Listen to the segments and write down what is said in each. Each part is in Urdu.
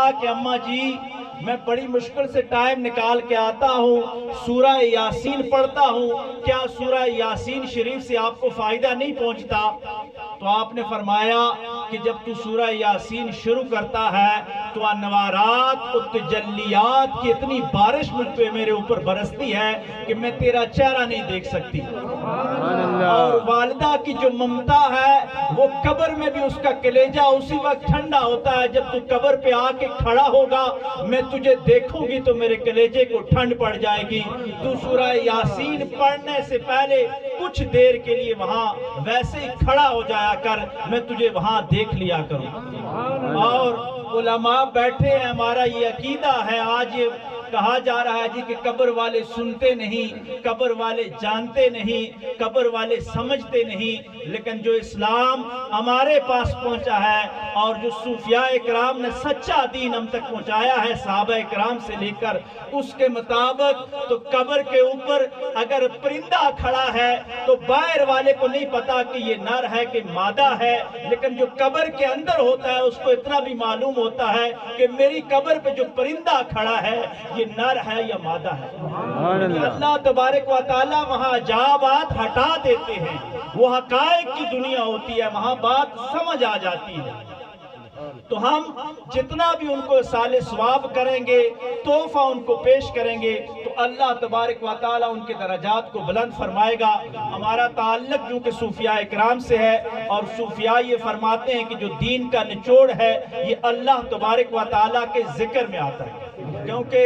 کہا کہ اماں جی میں بڑی مشکل سے ٹائم نکال کے آتا ہوں، سورہ یاسین پڑھتا ہوں، کیا سورہ یاسین شریف سے آپ کو فائدہ نہیں پہنچتا؟ تو آپ نے فرمایا کہ جب تو سورہ یاسین شروع کرتا ہے تو انوارات و تجلیات کی اتنی بارش مجھ پہ میرے اوپر برستی ہے کہ میں تیرا چہرہ نہیں دیکھ سکتی۔ اور والدہ کی جو ممتا ہے وہ قبر میں بھی اس کا کلیجہ اسی وقت ٹھنڈا ہوتا ہے جب تو قبر پہ آ کے کھڑا ہوگا، میں تجھے دیکھوں گی تو میرے کلیجے کو ٹھنڈ پڑ جائے گی۔ تو سورہ یاسین پڑھنے سے پہلے کچھ دیر کے لیے وہاں ویسے ہی کھڑا ہو جایا کر، میں تجھے وہاں دیکھ لیا کروں۔ اور علماء بیٹھے ہیں، ہمارا یہ عقیدہ ہے، آج یہ کہا جا رہا ہے جی کہ قبر والے سنتے نہیں، قبر والے جانتے نہیں، قبر والے سمجھتے نہیں، لیکن جو اسلام ہمارے پاس پہنچا ہے اور جو صوفیاء اکرام نے سچا دین ہم تک پہنچایا ہے صحابہ اکرام سے لے کر، اس کے مطابق تو قبر کے اوپر اگر پرندہ کھڑا ہے تو باہر والے کو نہیں پتا کہ یہ نر ہے کہ مادہ ہے، لیکن جو قبر کے اندر ہوتا ہے اس کو اتنا بھی معلوم ہوتا ہے کہ میری قبر پہ جو پرندہ کھڑا ہے یہ نر ہے یا مادہ ہے۔ اللہ تبارک و تعالی وہاں عجائبات ہٹا دیتے ہیں، وہ حقائق کی دنیا ہوتی ہے، وہاں بات سمجھ آ جاتی ہے۔ تو ہم جتنا بھی ان کو سال ثواب کریں گے، تحفہ ان کو پیش کریں گے، تو اللہ تبارک و تعالی ان کے درجات کو بلند فرمائے گا۔ ہمارا تعلق جو کہ صوفیاء اکرام سے ہے، اور صوفیاء یہ فرماتے ہیں کہ جو دین کا نچوڑ ہے یہ اللہ تبارک و تعالی کے ذکر میں آتا ہے، کیونکہ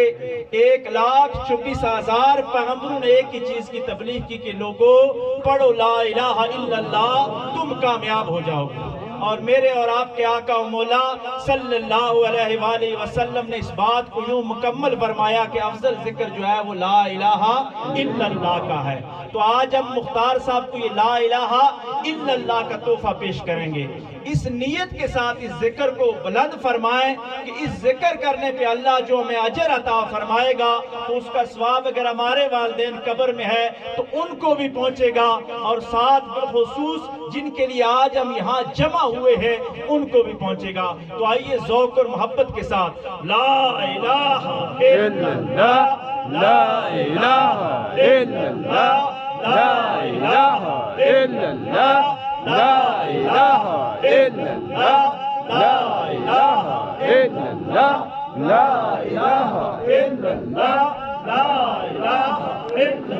1,24,000 پیغمبروں نے ایک ہی چیز کی تبلیغ کی کہ لوگوں پڑھو لا الہ الا اللہ تم کامیاب ہو جاؤ گے۔ اور میرے اور آپ کے آقا و مولا صلی اللہ علیہ وآلہ وسلم نے اس بات کو یوں مکمل فرمایا کہ افضل ذکر جو ہے وہ لا الہ الا اللہ کا ہے۔ تو آج ہم مختار صاحب کو یہ لا الہ الا اللہ کا تحفہ پیش کریں گے، اس نیت کے ساتھ اس ذکر کو بلند فرمائیں کہ اس ذکر کرنے پہ اللہ جو ہمیں اجر عطا فرمائے گا تو اس کا ثواب اگر ہمارے والدین قبر میں ہے تو ان کو بھی پہنچے گا، اور ساتھ بخصوص جن کے لیے آج ہم یہاں جمع ہوئے ہیں ان کو بھی پہنچے گا۔ تو آئیے ذوق اور محبت کے ساتھ لا الہ الا اللہ، لا الہ الا اللہ، لا الہ الا اللہ، لا الہ الا اللہ، لا الہ الا اللہ، لا الہ الا اللہ، لا الہ الا اللہ۔